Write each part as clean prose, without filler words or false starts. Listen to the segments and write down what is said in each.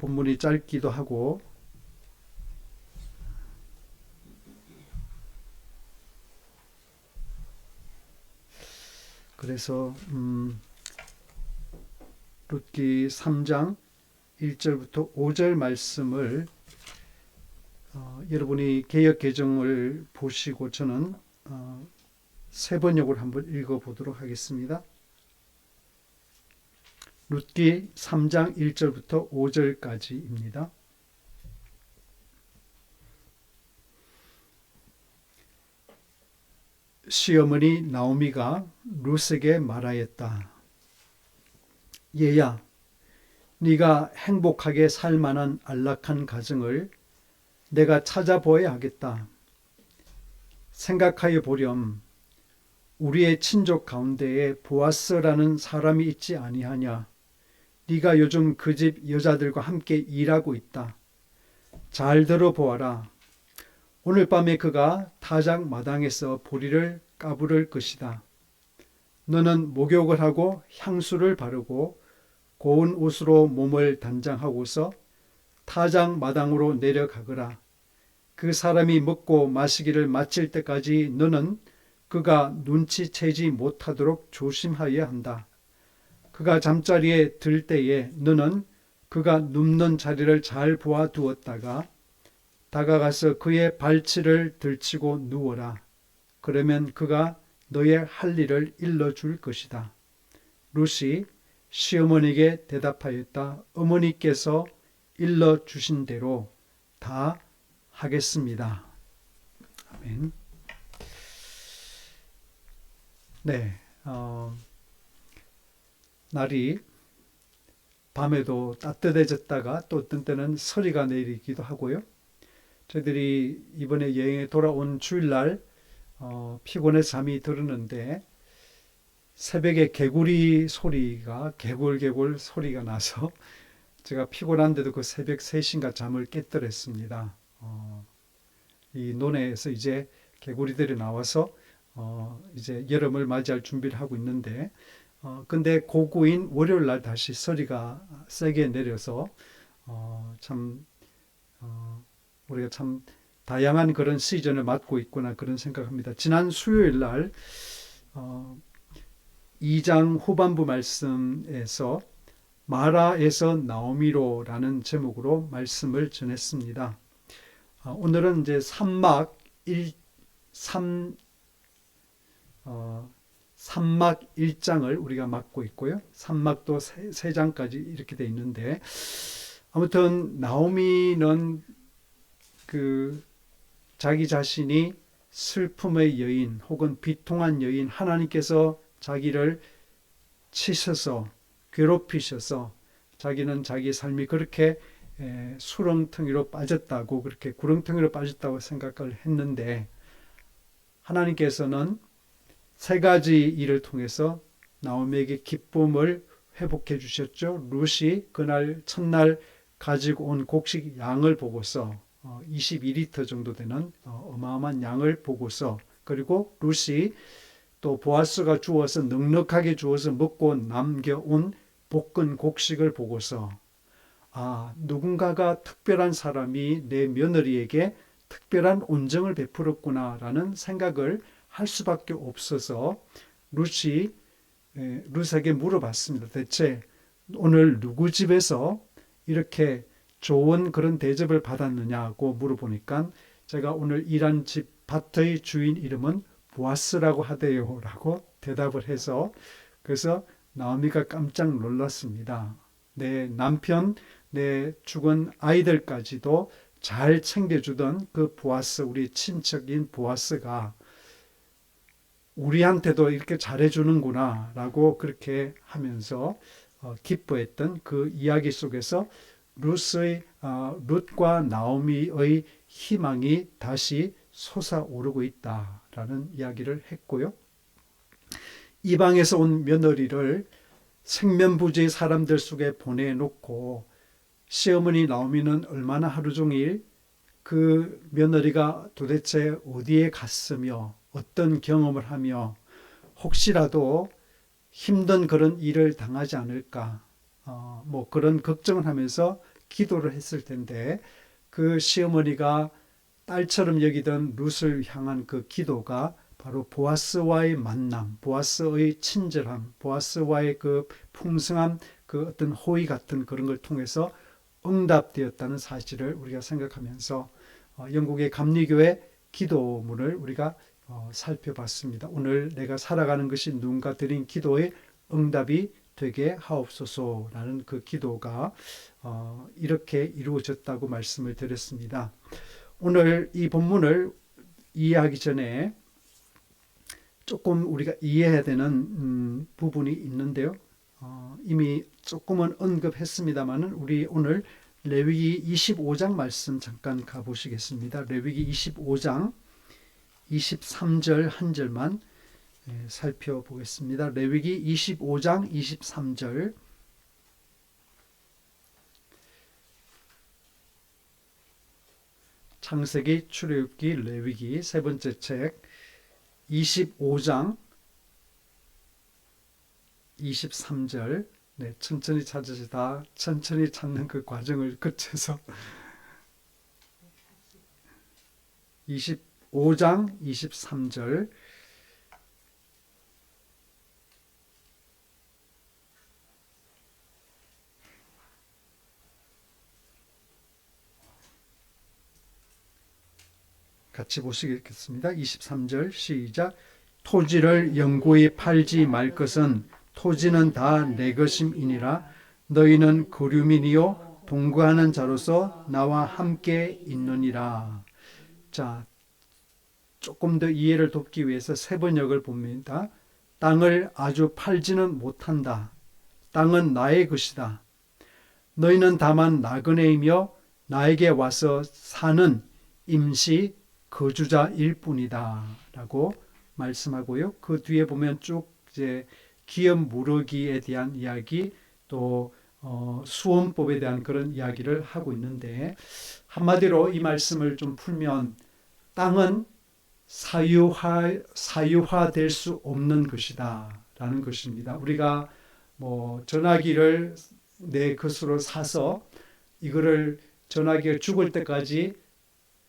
본문이 짧기도 하고 그래서 룻기 3장 1절부터 5절 말씀을 여러분이 개역 개정을 보시고 저는 세 번역을 한번 읽어보도록 하겠습니다. 룻기 3장 1절부터 5절까지입니다. 시어머니 나오미가 룻에게 말하였다. 얘야, 네가 행복하게 살 만한 안락한 가정을 내가 찾아보아야 하겠다. 생각하여 보렴. 우리의 친족 가운데에 보아스라는 사람이 있지 아니하냐. 네가 요즘 그 집 여자들과 함께 일하고 있다. 잘 들어보아라. 오늘 밤에 그가 타작 마당에서 보리를 까부를 것이다. 너는 목욕을 하고 향수를 바르고 고운 옷으로 몸을 단장하고서 타작 마당으로 내려가거라. 그 사람이 먹고 마시기를 마칠 때까지 너는 그가 눈치채지 못하도록 조심하여야 한다. 그가 잠자리에 들 때에 너는 그가 눕는 자리를 잘 보아두었다가 다가가서 그의 발치를 들치고 누워라. 그러면 그가 너의 할 일을 일러줄 것이다. 룻이 시어머니에게 대답하였다. 어머니께서 일러주신 대로 다 하겠습니다. 아멘. 네, 날이 밤에도 따뜻해졌다가 또 어떤 때는 서리가 내리기도 하고요. 저희들이 이번에 여행에 돌아온 주일날 피곤해서 잠이 들었는데 새벽에 개구리 소리가 개굴개굴 소리가 나서 제가 피곤한데도 그 새벽 3시인가 잠을 깼더랬습니다. 이 논에서 이제 개구리들이 나와서 이제 여름을 맞이할 준비를 하고 있는데 근데 고구인 월요일날 다시 서리가 세게 내려서 참 우리가 참 다양한 그런 시즌을 맞고 있구나 그런 생각합니다. 지난 수요일날 2장 후반부 말씀에서 마라에서 나오미로라는 제목으로 말씀을 전했습니다. 오늘은 이제 3막 1장을 우리가 맡고 있고요. 3막도 3장까지 이렇게 돼 있는데 아무튼 나오미는 그 자기 자신이 슬픔의 여인 혹은 비통한 여인, 하나님께서 자기를 치셔서 괴롭히셔서 자기는 자기 삶이 그렇게 수렁텅이로 빠졌다고 그렇게 구렁텅이로 빠졌다고 생각을 했는데 하나님께서는 3가지 일을 통해서 나오미에게 기쁨을 회복해 주셨죠. 룻이 그날 첫날 가지고 온 곡식 양을 보고서 22리터 정도 되는 어마어마한 양을 보고서 그리고 룻이 또 보아스가 주어서 넉넉하게 주어서 먹고 남겨온 볶은 곡식을 보고서 누군가가 특별한 사람이 내 며느리에게 특별한 온정을 베풀었구나라는 생각을 할 수밖에 없어서 룻에게 물어봤습니다. 대체 오늘 누구 집에서 이렇게 좋은 그런 대접을 받았느냐고 물어보니까 제가 오늘 일한 집 밭의 주인 이름은 보아스라고 하대요 라고 대답을 해서 그래서 나오미가 깜짝 놀랐습니다. 내 남편, 내 죽은 아이들까지도 잘 챙겨주던 그 보아스, 우리 친척인 보아스가 우리한테도 이렇게 잘해주는구나 라고 그렇게 하면서 기뻐했던 그 이야기 속에서 룻과 나오미의 희망이 다시 솟아오르고 있다라는 이야기를 했고요. 이방에서 온 며느리를 생면부지의 사람들 속에 보내놓고 시어머니 나오미는 얼마나 하루 종일 그 며느리가 도대체 어디에 갔으며 어떤 경험을 하며 혹시라도 힘든 그런 일을 당하지 않을까 그런 걱정을 하면서 기도를 했을 텐데 그 시어머니가 딸처럼 여기던 룻을 향한 그 기도가 바로 보아스와의 만남, 보아스의 친절함, 보아스와의 그 풍성한 그 어떤 호의 같은 그런 걸 통해서 응답되었다는 사실을 우리가 생각하면서 영국의 감리교회 기도문을 우리가 살펴봤습니다. 오늘 내가 살아가는 것이 누군가 드린 기도의 응답이 되게 하옵소서라는 그 기도가 이렇게 이루어졌다고 말씀을 드렸습니다. 오늘 이 본문을 이해하기 전에 조금 우리가 이해해야 되는 부분이 있는데요. 이미 조금은 언급했습니다만 우리 오늘 레위기 25장 말씀 잠깐 가보시겠습니다. 레위기 25장 23절 한 절만 살펴보겠습니다. 레위기 25장 23절 창세기, 출애굽기, 레위기 세 번째 책 25장 23절 천천히 찾으시다 천천히 찾는 그 과정을 거쳐서 25장 23절 같이 보시겠습니다. 23절 시작. 토지를 영구히 팔지 말 것은 토지는 다 내 것임이니라. 너희는 거류민이요 동거하는 자로서 나와 함께 있느니라. 자, 조금 더 이해를 돕기 위해서 세 번역을 봅니다. 땅을 아주 팔지는 못한다. 땅은 나의 것이다. 너희는 다만 나그네이며 나에게 와서 사는 임시 거주자일 뿐이다 라고 말씀하고요. 그 뒤에 보면 쭉 이제 기업 무르기에 대한 이야기 또 수원법에 대한 그런 이야기를 하고 있는데 한마디로 이 말씀을 좀 풀면 땅은 사유화될 수 없는 것이다 라는 것입니다. 우리가 뭐 전화기를 내 것으로 사서 이거를 전화기가 죽을 때까지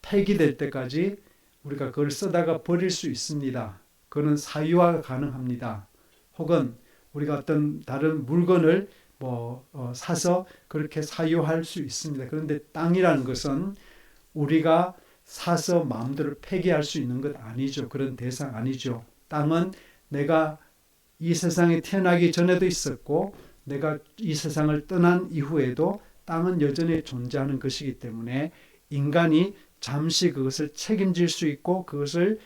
폐기될 때까지 우리가 그걸 쓰다가 버릴 수 있습니다. 그거는 사유화가 가능합니다. 혹은 우리가 어떤 다른 물건을 사서 그렇게 사유할 수 있습니다. 그런데 땅이라는 것은 우리가 사서 마음대로 폐기할 수 있는 것 아니죠. 그런 대상 아니죠. 땅은 내가 이 세상에 태어나기 전에도 있었고 내가 이 세상을 떠난 이후에도 땅은 여전히 존재하는 것이기 때문에 인간이 잠시 그것을 책임질 수 있고 그것을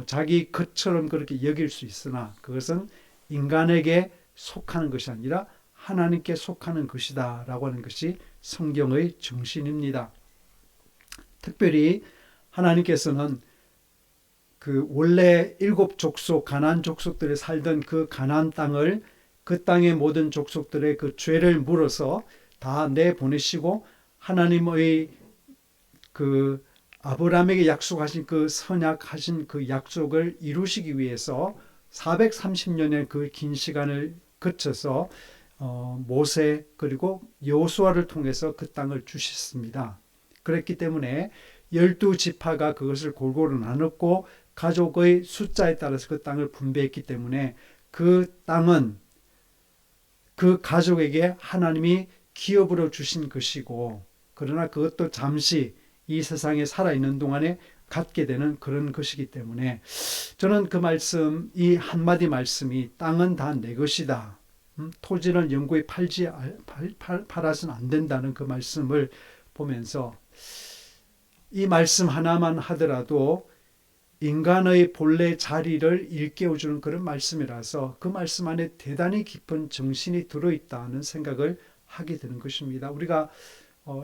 자기 것처럼 그렇게 여길 수 있으나 그것은 인간에게 속하는 것이 아니라 하나님께 속하는 것이다 라고 하는 것이 성경의 정신입니다. 특별히 하나님께서는 그 원래 7족속 가나안 족속들이 살던 그 가나안 땅을 그 땅의 모든 족속들의 그 죄를 물어서 다 내보내시고 하나님의 그 아브라함에게 약속하신 그 선약하신 그 약속을 이루시기 위해서 430년의 그 긴 시간을 거쳐서 모세 그리고 여호수아를 통해서 그 땅을 주셨습니다. 그랬기 때문에 12지파가 그것을 골고루 나눴고 가족의 숫자에 따라서 그 땅을 분배했기 때문에 그 땅은 그 가족에게 하나님이 기업으로 주신 것이고 그러나 그것도 잠시 이 세상에 살아있는 동안에 갖게 되는 그런 것이기 때문에 저는 그 말씀, 이 한마디 말씀이 땅은 다 내 것이다. 토지는 영구히 팔아서는 안 된다는 그 말씀을 보면서 이 말씀 하나만 하더라도 인간의 본래 자리를 일깨워주는 그런 말씀이라서 그 말씀 안에 대단히 깊은 정신이 들어있다는 생각을 하게 되는 것입니다. 우리가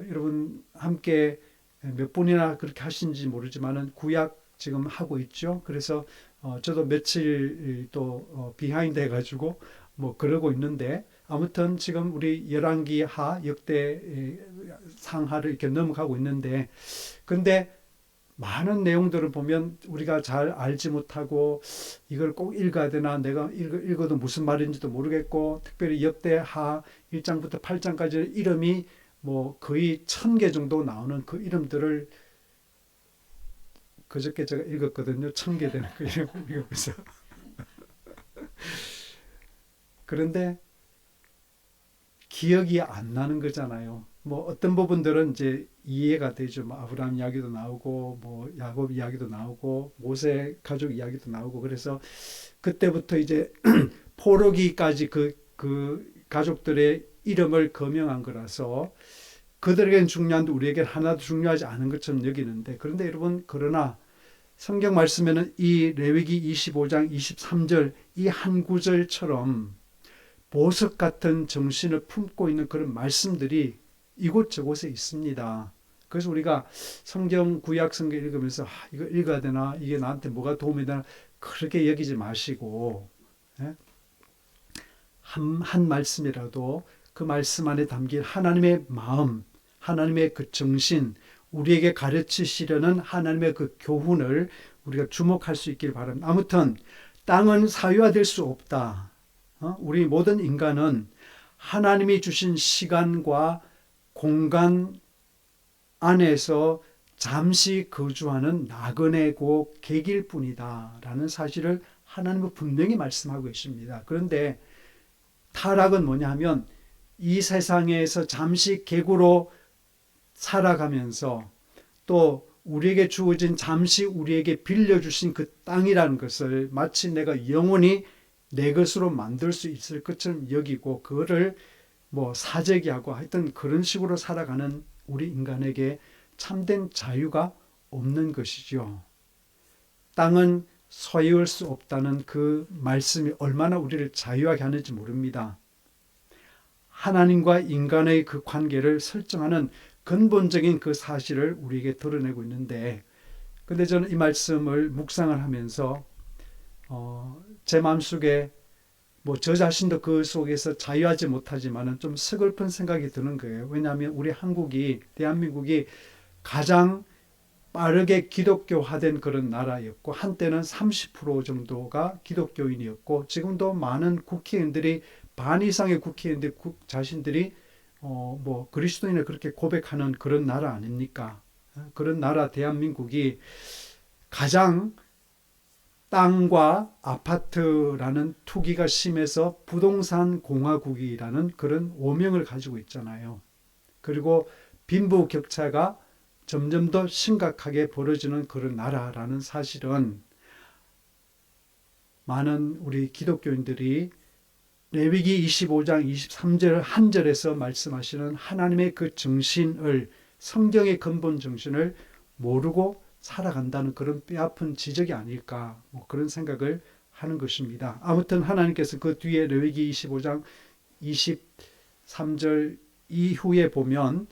여러분 함께 몇 분이나 그렇게 하신지 모르지만 구약 지금 하고 있죠. 그래서 저도 며칠 또 비하인드 해가지고 그러고 있는데 아무튼 지금 우리 열왕기 하 역대 상하를 이렇게 넘어가고 있는데 근데 많은 내용들을 보면 우리가 잘 알지 못하고 이걸 꼭 읽어야 되나 내가 읽어도 무슨 말인지도 모르겠고 특별히 역대 하 1장부터 8장까지 이름이 뭐 거의 1000개 정도 나오는 그 이름들을 그저께 제가 읽었거든요. 1000개 되는 그 이름을 읽으면서. 그런데 기억이 안 나는 거잖아요. 뭐 어떤 부분들은 이제 이해가 되죠. 뭐 아브라함 이야기도 나오고 뭐 야곱 이야기도 나오고 모세 가족 이야기도 나오고 그래서 그때부터 이제 포로기까지 그 가족들의 이름을 거명한 거라서 그들에겐 중요한데 우리에겐 하나도 중요하지 않은 것처럼 여기는데 그런데 여러분 그러나 성경 말씀에는 이 레위기 25장 23절 이 한 구절처럼 보석 같은 정신을 품고 있는 그런 말씀들이 이곳저곳에 있습니다. 그래서 우리가 성경 구약 성경 읽으면서 이거 읽어야 되나 이게 나한테 뭐가 도움이 되나 그렇게 여기지 마시고 예? 한 말씀이라도 그 말씀 안에 담긴 하나님의 마음 하나님의 그 정신 우리에게 가르치시려는 하나님의 그 교훈을 우리가 주목할 수 있길 바랍니다. 아무튼 땅은 사유화될 수 없다. 우리 모든 인간은 하나님이 주신 시간과 공간 안에서 잠시 거주하는 나그네고 객일 뿐이다 라는 사실을 하나님은 분명히 말씀하고 계십니다. 그런데 타락은 뭐냐 하면 이 세상에서 잠시 객으로 살아가면서 또 우리에게 주어진 잠시 우리에게 빌려주신 그 땅이라는 것을 마치 내가 영원히 내 것으로 만들 수 있을 것처럼 여기고 그거를 뭐 사재기하고 하여튼 그런 식으로 살아가는 우리 인간에게 참된 자유가 없는 것이죠. 땅은 소유할 수 없다는 그 말씀이 얼마나 우리를 자유하게 하는지 모릅니다. 하나님과 인간의 그 관계를 설정하는 근본적인 그 사실을 우리에게 드러내고 있는데 근데 저는 이 말씀을 묵상을 하면서 제 마음속에 뭐 저 자신도 그 속에서 자유하지 못하지만은 좀 서글픈 생각이 드는 거예요. 왜냐하면 우리 한국이 대한민국이 가장 빠르게 기독교화된 그런 나라였고 한때는 30% 정도가 기독교인이었고 지금도 많은 국회의원들이 반 이상의 국회의원들 자신들이 뭐 그리스도인을 그렇게 고백하는 그런 나라 아닙니까? 그런 나라 대한민국이 가장 땅과 아파트라는 투기가 심해서 부동산 공화국이라는 그런 오명을 가지고 있잖아요. 그리고 빈부격차가 점점 더 심각하게 벌어지는 그런 나라라는 사실은 많은 우리 기독교인들이 레위기 25장 23절 한 절에서 말씀하시는 하나님의 그 정신을 성경의 근본 정신을 모르고 살아간다는 그런 뼈아픈 지적이 아닐까 뭐 그런 생각을 하는 것입니다. 아무튼 하나님께서 그 뒤에 레위기 25장 23절 이후에 보면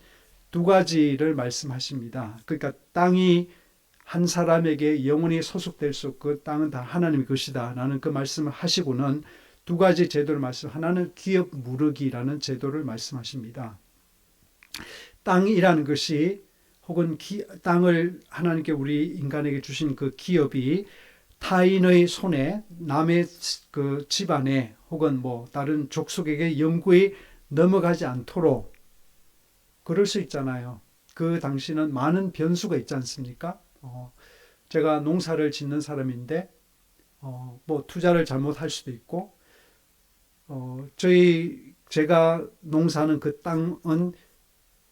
두 가지를 말씀하십니다. 그러니까 땅이 한 사람에게 영원히 소속될 수 없고 그 땅은 다 하나님의 것이다 라는 그 말씀을 하시고는 두 가지 제도를 말씀 하나는 기업 무르기라는 제도를 말씀하십니다. 땅이라는 것이 혹은 땅을 하나님께 우리 인간에게 주신 그 기업이 타인의 손에 남의 그 집안에 혹은 뭐 다른 족속에게 영구히 넘어가지 않도록 그럴 수 있잖아요. 그 당시는 많은 변수가 있지 않습니까? 제가 농사를 짓는 사람인데 뭐 투자를 잘못할 수도 있고 제가 농사하는 그 땅은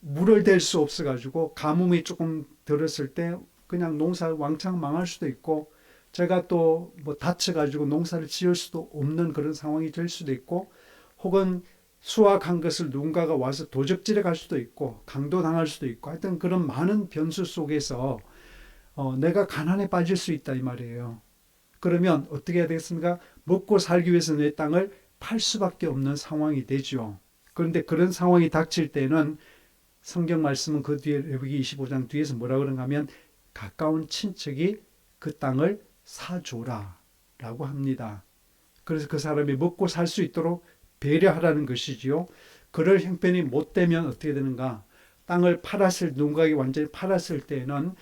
물을 댈 수 없어가지고 가뭄이 조금 들었을 때 그냥 농사 왕창 망할 수도 있고 제가 또 뭐 다쳐가지고 농사를 지을 수도 없는 그런 상황이 될 수도 있고 혹은 수확한 것을 누군가가 와서 도적질해 갈 수도 있고 강도당할 수도 있고 하여튼 그런 많은 변수 속에서 내가 가난에 빠질 수 있다 이 말이에요. 그러면 어떻게 해야 되겠습니까? 먹고 살기 위해서 내 땅을 팔 수밖에 없는 상황이 되죠. 그런데 그런 상황이 닥칠 때는 성경 말씀은 그 뒤에 레위기 25장 뒤에서 뭐라 그런가 하면 가까운 친척이 그 땅을 사줘라 라고 합니다. 그래서 그 사람이 먹고 살 수 있도록 배려하라는 것이지요. 그럴 형편이 못 되면 어떻게 되는가? 땅을 누군가에게 완전히 팔았을 때에는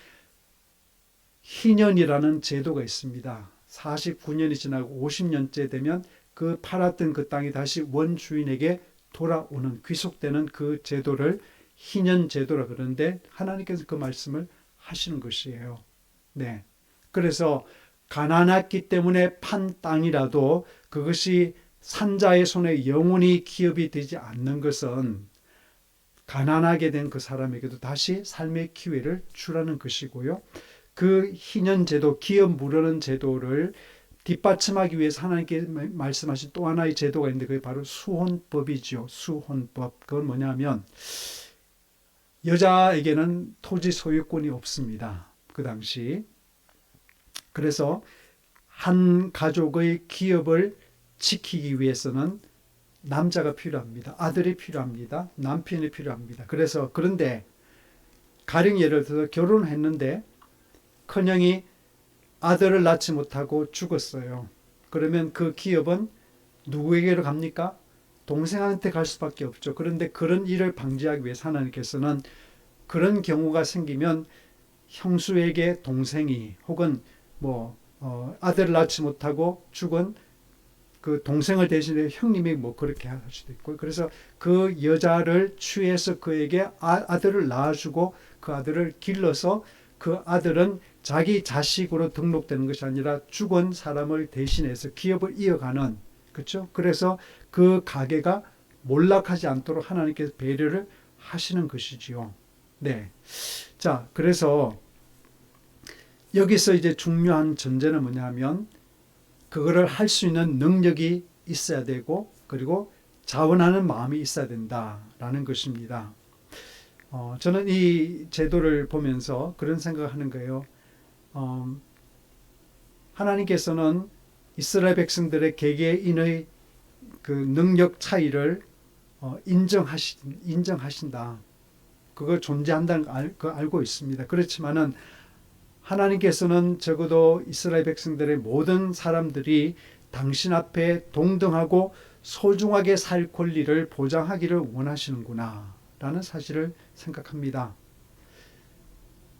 희년이라는 제도가 있습니다. 49년이 지나고 50년째 되면 그 팔았던 그 땅이 다시 원주인에게 돌아오는 귀속되는 그 제도를 희년 제도라 그러는데 하나님께서 그 말씀을 하시는 것이에요. 네. 그래서 가난했기 때문에 판 땅이라도 그것이 산자의 손에 영원히 기업이 되지 않는 것은 가난하게 된 그 사람에게도 다시 삶의 기회를 주라는 것이고요. 그 희년 제도, 기업 무르는 제도를 뒷받침하기 위해서 하나님께 말씀하신 또 하나의 제도가 있는데 그게 바로 수혼법이죠. 수혼법. 그건 뭐냐면 여자에게는 토지 소유권이 없습니다. 그 당시. 그래서 한 가족의 기업을 지키기 위해서는 남자가 필요합니다. 아들이 필요합니다. 남편이 필요합니다. 그래서 그런데 가령 예를 들어서 결혼했는데 큰형이 아들을 낳지 못하고 죽었어요. 그러면 그 기업은 누구에게로 갑니까? 동생한테 갈 수밖에 없죠. 그런데 그런 일을 방지하기 위해서 하나님께서는 그런 경우가 생기면 형수에게 동생이 혹은 아들을 낳지 못하고 죽은 그 동생을 대신해 형님이 그렇게 할 수도 있고, 그래서 그 여자를 취해서 그에게 아들을 낳아주고 그 아들을 길러서 그 아들은 자기 자식으로 등록되는 것이 아니라 죽은 사람을 대신해서 기업을 이어가는, 그렇죠? 그래서 그 가게가 몰락하지 않도록 하나님께서 배려를 하시는 것이지요. 네. 자, 그래서 여기서 이제 중요한 전제는 뭐냐면 그거를 할 수 있는 능력이 있어야 되고 그리고 자원하는 마음이 있어야 된다라는 것입니다. 저는 이 제도를 보면서 그런 생각을 하는 거예요. 하나님께서는 이스라엘 백성들의 개개인의 그 능력 차이를 인정하신다. 그거 존재한다는 거 알고 있습니다. 그렇지만은 하나님께서는 적어도 이스라엘 백성들의 모든 사람들이 당신 앞에 동등하고 소중하게 살 권리를 보장하기를 원하시는구나 라는 사실을 생각합니다.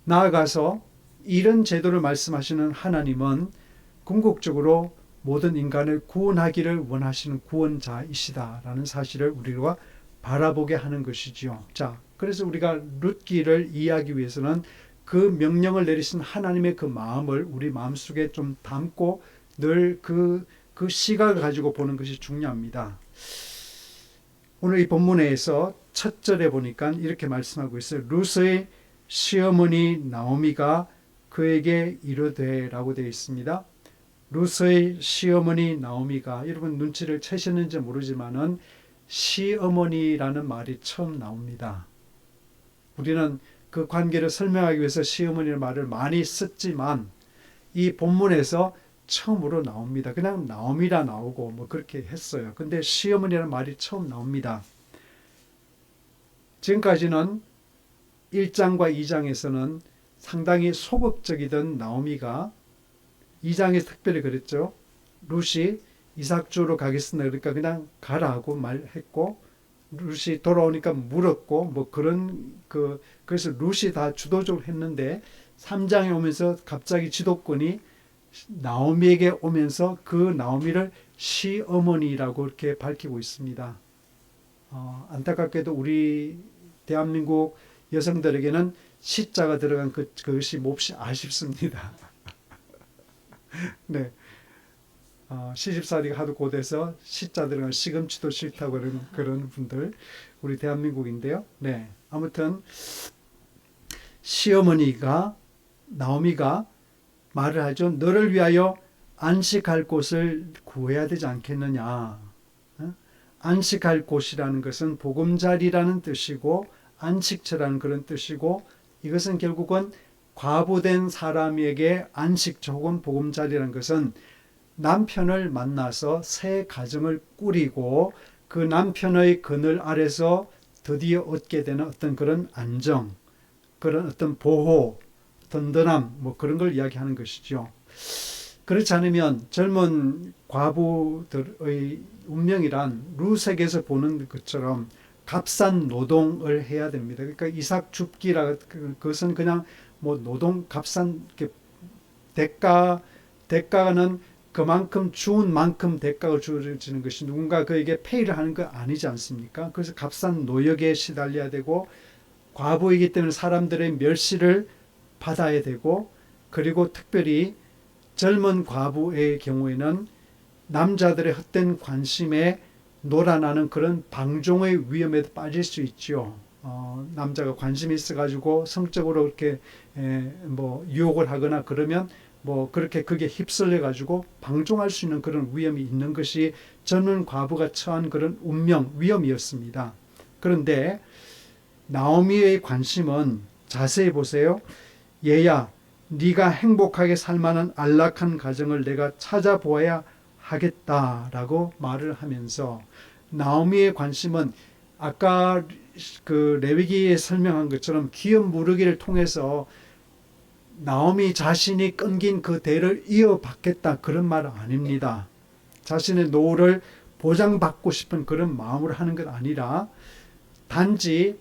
나아가서 이런 제도를 말씀하시는 하나님은 궁극적으로 모든 인간을 구원하기를 원하시는 구원자이시다라는 사실을 우리가 바라보게 하는 것이지요. 자, 그래서 우리가 룻기를 이해하기 위해서는 그 명령을 내리신 하나님의 그 마음을 우리 마음속에 좀 담고 늘 그 시각을 가지고 보는 것이 중요합니다. 오늘 이 본문에서 첫 절에 보니까 이렇게 말씀하고 있어요. 룻의 시어머니 나오미가 그에게 이르되라고 되어 있습니다. 룻의 시어머니 나오미가, 여러분 눈치를 채셨는지 모르지만은 시어머니라는 말이 처음 나옵니다. 우리는 그 관계를 설명하기 위해서 시어머니의 말을 많이 썼지만 이 본문에서 처음으로 나옵니다. 그냥 나오미라 나오고 그렇게 했어요. 근데 시어머니라는 말이 처음 나옵니다. 지금까지는 1장과 2장에서는 상당히 소극적이던 나오미가 2장에서 특별히 그랬죠. 룻이 이삭주로 가겠습니다. 그러니까 그냥 가라고 말했고 룻이 돌아오니까 물었고 그래서 룻이 다 주도적으로 했는데 3장에 오면서 갑자기 지도권이 나오미에게 오면서 그 나오미를 시어머니라고 이렇게 밝히고 있습니다. 안타깝게도 우리 대한민국 여성들에게는 시자가 들어간 그것이 몹시 아쉽습니다. 네. 시집살이가 하도 고돼서 시자 들어간 시금치도 싫다고 그런 분들 우리 대한민국인데요. 네. 아무튼 시어머니가 나오미가 말을 하죠. 너를 위하여 안식할 곳을 구해야 되지 않겠느냐. 안식할 곳이라는 것은 보금자리라는 뜻이고 안식처라는 그런 뜻이고 이것은 결국은 과부된 사람에게 안식처 혹은 보금자리라는 것은 남편을 만나서 새 가정을 꾸리고 그 남편의 그늘 아래서 드디어 얻게 되는 어떤 그런 안정, 그런 어떤 보호, 든든함 그런 걸 이야기하는 것이죠. 그렇지 않으면 젊은 과부들의 운명이란 룻에게서 보는 것처럼 값싼 노동을 해야 됩니다. 그러니까 이삭 줍기라 그것은 그냥 노동 값싼 대가는 그만큼 주운 만큼 대가가 주어지는 것이 누군가 그에게 페이를 하는 거 아니지 않습니까? 그래서 값싼 노역에 시달려야 되고 과부이기 때문에 사람들의 멸시를 받아야 되고, 그리고 특별히 젊은 과부의 경우에는 남자들의 헛된 관심에 놀아나는 그런 방종의 위험에 빠질 수 있죠. 남자가 관심이 있어가지고 성적으로 이렇게 뭐 유혹을 하거나 그러면 뭐 그렇게 그게 휩쓸려가지고 방종할 수 있는 그런 위험이 있는 것이 젊은 과부가 처한 그런 운명, 위험이었습니다. 그런데 나오미의 관심은 자세히 보세요. 얘야, 네가 행복하게 살 만한 안락한 가정을 내가 찾아보아야 하겠다라고 말을 하면서, 나오미의 관심은 아까 그 레위기에 설명한 것처럼 기업 무르기를 통해서 나오미 자신이 끊긴 그 대를 이어받겠다 그런 말은 아닙니다. 자신의 노후를 보장받고 싶은 그런 마음으로 하는 것 아니라, 단지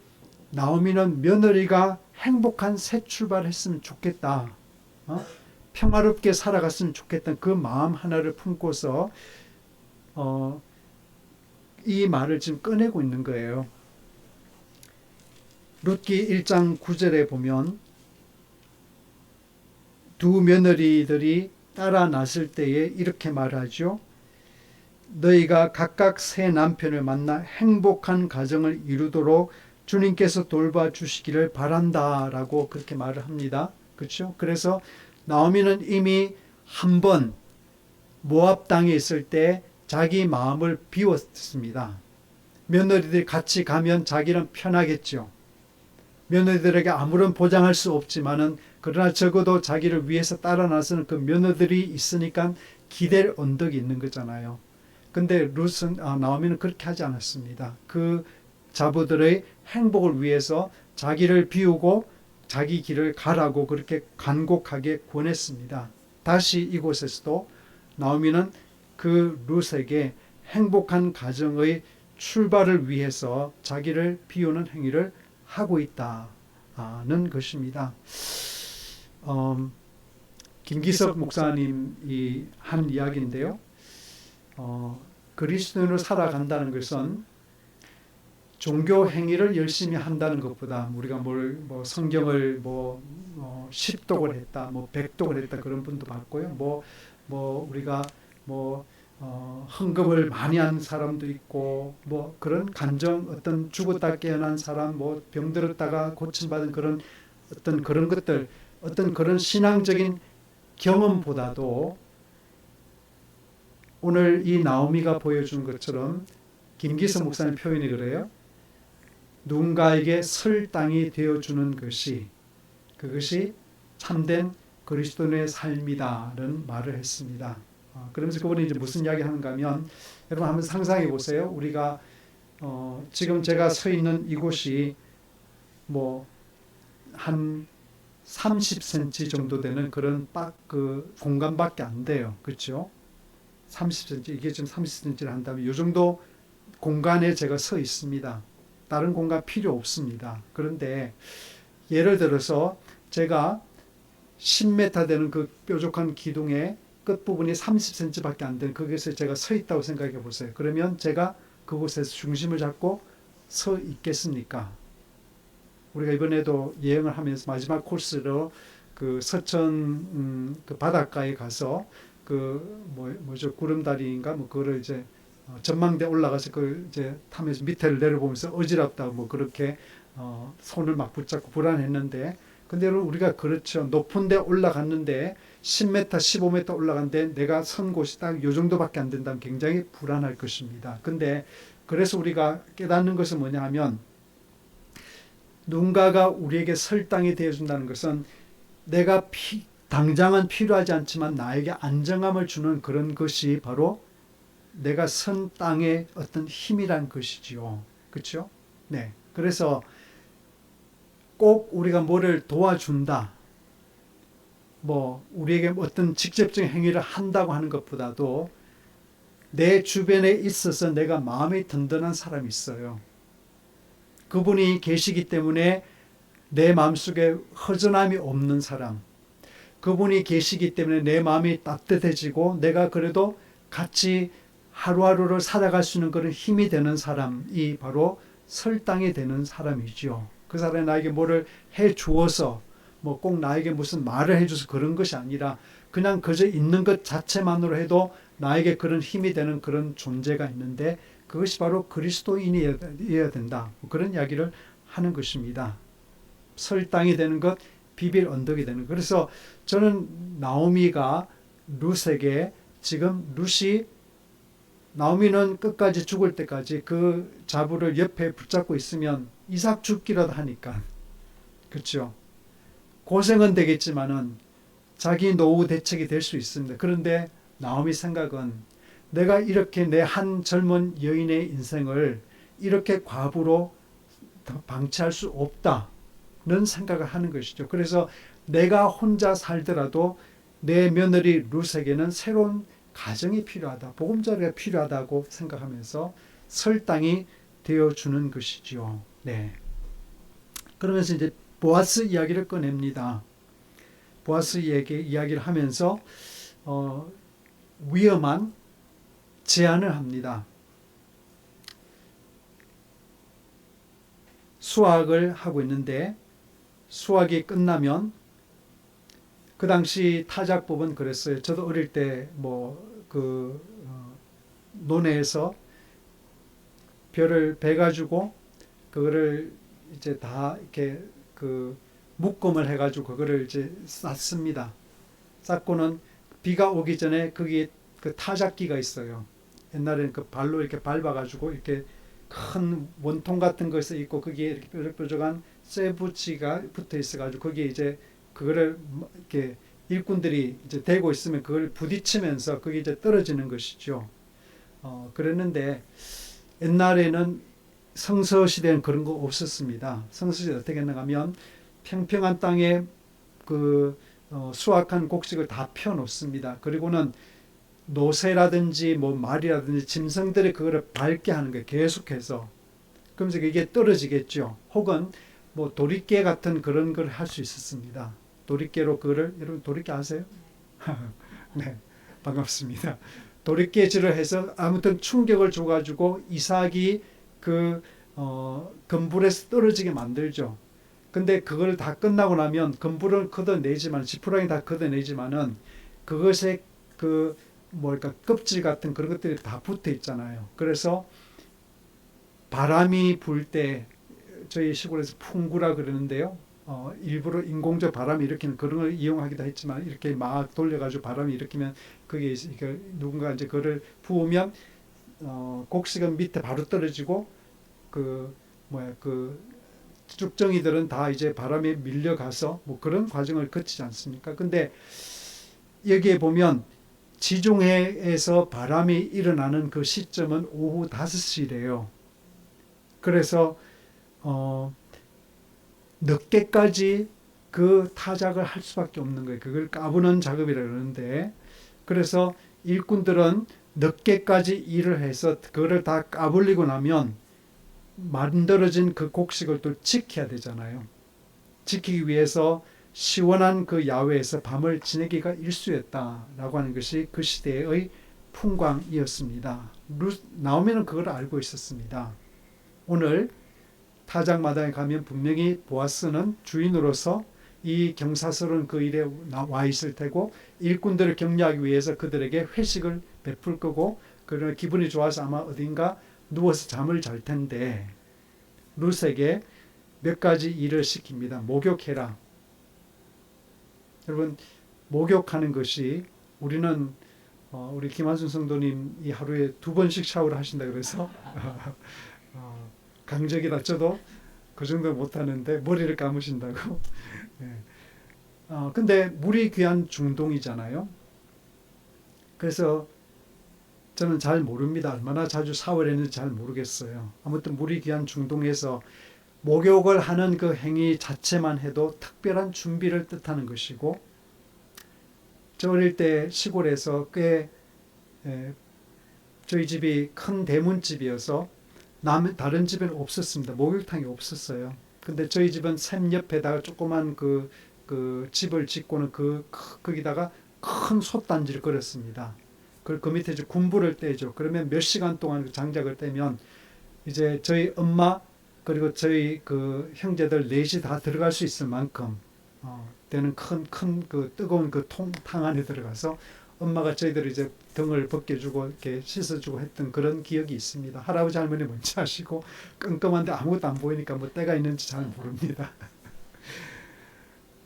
나오미는 며느리가 행복한 새 출발을 했으면 좋겠다, 평화롭게 살아갔으면 좋겠다는 그 마음 하나를 품고서 이 말을 지금 꺼내고 있는 거예요. 룻기 1장 9절에 보면 두 며느리들이 따라 나설 때에 이렇게 말하죠. 너희가 각각 새 남편을 만나 행복한 가정을 이루도록 주님께서 돌봐주시기를 바란다라고 그렇게 말을 합니다. 그렇죠? 그래서 나오미는 이미 한 번 모압 땅에 있을 때 자기 마음을 비웠습니다. 며느리들이 같이 가면 자기는 편하겠죠. 며느리들에게 아무런 보장할 수 없지만은, 그러나 적어도 자기를 위해서 따라 나서는 그 며느리들이 있으니까 기댈 언덕이 있는 거잖아요. 근데 나오미는 그렇게 하지 않았습니다. 그 자부들의 행복을 위해서 자기를 비우고 자기 길을 가라고 그렇게 간곡하게 권했습니다. 다시 이곳에서도 나오미는 그 룻에게 행복한 가정의 출발을 위해서 자기를 비우는 행위를 하고 있다는 것입니다. 김기석 목사님이 한 이야기인데요. 그리스도인으로 살아간다는 것은 종교 행위를 열심히 한다는 것보다, 우리가 뭐 성경을 10독을 했다, 100독을 했다 그런 분도 봤고요. 우리가 헌금을 많이 한 사람도 있고, 그런 간정, 어떤 죽었다 깨어난 사람, 병들었다가 고침받은 그런 것들, 어떤 그런 신앙적인 경험보다도 오늘 이 나오미가 보여준 것처럼, 김기석 목사님 표현이 그래요. 누군가에게 설 땅이 되어주는 것이, 그것이 참된 그리스도인의 삶이다라는 말을 했습니다. 그러면서 그분이 이제 무슨 이야기 하는가 하면, 여러분 한번 상상해 보세요. 우리가 지금 제가 서 있는 이곳이 한 30cm 정도 되는 그런 그 공간밖에 안 돼요. 그렇죠? 30cm, 이게 지금 30cm를 한다면 이 정도 공간에 제가 서 있습니다. 다른 공간 필요 없습니다. 그런데 예를 들어서 제가 10m 되는 그 뾰족한 기둥의 끝부분이 30cm밖에 안 되는 거기서 제가 서 있다고 생각해 보세요. 그러면 제가 그곳에서 중심을 잡고 서 있겠습니까? 우리가 이번에도 여행을 하면서 마지막 코스로 그 서천 그 바닷가에 가서 구름다리인가 그거를 이제 전망대 올라가서 그 이제 타면서 밑에를 내려보면서 어지럽다 그렇게 손을 막 붙잡고 불안했는데, 근데 여러분 우리가 그렇죠. 높은 데 올라갔는데 10m, 15m 올라갔는데 내가 선 곳이 딱 요 정도밖에 안 된다면 굉장히 불안할 것입니다. 근데 그래서 우리가 깨닫는 것은 뭐냐 하면, 누군가가 우리에게 설당이 되어준다는 것은 내가 당장은 필요하지 않지만 나에게 안정감을 주는 그런 것이 바로 내가 선 땅의 어떤 힘이란 것이지요. 그렇죠? 네. 그래서 꼭 우리가 뭐를 도와준다, 우리에게 어떤 직접적인 행위를 한다고 하는 것보다도 내 주변에 있어서 내가 마음이 든든한 사람이 있어요. 그분이 계시기 때문에 내 마음속에 허전함이 없는 사람, 그분이 계시기 때문에 내 마음이 따뜻해지고 내가 그래도 같이 하루하루를 살아갈 수 있는 그런 힘이 되는 사람이 바로 설당이 되는 사람이죠. 그 사람이 나에게 뭐를 해 주어서 뭐 꼭 나에게 무슨 말을 해줘서 그런 것이 아니라 그냥 그저 있는 것 자체만으로 해도 나에게 그런 힘이 되는 그런 존재가 있는데 그것이 바로 그리스도인이어야 된다. 뭐 그런 이야기를 하는 것입니다. 설당이 되는 것, 비빌 언덕이 되는 것. 그래서 저는 나오미가 룻에게 지금 룻이 나오미는 끝까지 죽을 때까지 그 자부를 옆에 붙잡고 있으면 이삭 죽기라도 하니까 그렇죠. 고생은 되겠지만은 자기 노후 대책이 될 수 있습니다. 그런데 나오미 생각은 내가 이렇게 내 한 젊은 여인의 인생을 이렇게 과부로 방치할 수 없다는 생각을 하는 것이죠. 그래서 내가 혼자 살더라도 내 며느리 룻에게는 새로운 가정이 필요하다. 보금자리가 필요하다고 생각하면서 설당이 되어주는 것이죠. 네. 그러면서 이제 보아스 이야기를 꺼냅니다. 보아스 이야기를 하면서 위험한 제안을 합니다. 수확을 하고 있는데 수확이 끝나면 그 당시 타작법은 그랬어요. 저도 어릴 때 논에서 벼를 베가지고 그거를 이제 다 이렇게 묶음을 해가지고 그거를 이제 쌌습니다. 쌌고는 비가 오기 전에 거기에 그 타작기가 있어요. 옛날에는 그 발로 이렇게 밟아가지고 이렇게 큰 원통 같은 것이 있고 거기에 이렇게 뾰족뾰족한 쇠붙이가 붙어 있어가지고 거기에 이제 그거를 이렇게 일꾼들이 이제 대고 있으면 그걸 부딪히면서 그게 이제 떨어지는 것이죠. 그랬는데 옛날에는 성서시대는 그런 거 없었습니다. 성서시대 어떻게 했는가 하면 평평한 땅에 수확한 곡식을 다 펴놓습니다. 그리고는 노새라든지 뭐 말이라든지 짐승들이 그거를 밟게 하는 거예요. 계속해서. 그러면서 이게 떨어지겠죠. 혹은 뭐 도리깨 같은 그런 걸 할 수 있었습니다. 도리깨로 그거를, 여러분 도리깨 아세요? 네, 반갑습니다. 도리깨질을 해서 아무튼 충격을 줘가지고 이삭이 금불에서 떨어지게 만들죠. 근데 그걸 다 끝나고 나면 금불을 걷어내지만 지푸라기 다 걷어내지만은 그것에 껍질 같은 그런 것들이 다 붙어 있잖아요. 그래서 바람이 불 때 저희 시골에서 풍구라 그러는데요. 일부러 인공적 바람이 일으키는 그런 걸 이용하기도 했지만 이렇게 막 돌려가지고 바람이 일으키면 그게 누군가 이제 그걸 부으면 곡식은 밑에 바로 떨어지고 쭉정이들은 다 이제 바람에 밀려가서 뭐 그런 과정을 거치지 않습니까? 근데 여기에 보면 지중해에서 바람이 일어나는 그 시점은 오후 5시래요. 그래서 늦게까지 그 타작을 할 수밖에 없는 거예요. 그걸 까부는 작업이라 그러는데 그래서 일꾼들은 늦게까지 일을 해서 그거를 다 까불리고 나면 만들어진 그 곡식을 또 지켜야 되잖아요. 지키기 위해서 시원한 그 야외에서 밤을 지내기가 일쑤였다라고 하는 것이 그 시대의 풍광이었습니다. 나오미는 그걸 알고 있었습니다. 오늘 타작마당에 가면 분명히 보아스는 주인으로서 이 경사스러운 그 일에 와 있을 테고 일꾼들을 격려하기 위해서 그들에게 회식을 베풀 거고 그러나 기분이 좋아서 아마 어딘가 누워서 잠을 잘 텐데 룻에게 몇 가지 일을 시킵니다. 목욕해라. 여러분 목욕하는 것이 우리는 우리 김한순 성도님이 하루에 2번씩 샤워를 하신다 그래서 강적이라 저도 그 정도 못하는데 머리를 감으신다고. 네. 근데 물이 귀한 중동이잖아요. 그래서 저는 잘 모릅니다. 얼마나 자주 샤워를 했는지 잘 모르겠어요. 아무튼 물이 귀한 중동에서 목욕을 하는 그 행위 자체만 해도 특별한 준비를 뜻하는 것이고 저 어릴 때 시골에서 저희 집이 큰 대문집이어서 다른 집에는 없었습니다. 목욕탕이 없었어요. 근데 저희 집은 샘 옆에다가 조그만 그 집을 짓고는 거기다가 큰 솥단지를 걸었습니다. 그 밑에 이제 군부를 떼죠. 그러면 몇 시간 동안 장작을 떼면 이제 저희 엄마 그리고 저희 그 형제들 넷이 다 들어갈 수 있을 만큼 되는 큰 그 뜨거운 그 탕 안에 들어가서 엄마가 저희들 이제 등을 벗겨주고 이렇게 씻어주고 했던 그런 기억이 있습니다. 할아버지 할머니 뭔지 아시고 깜깜한데 아무것도 안 보이니까 뭐 때가 있는지 잘 모릅니다.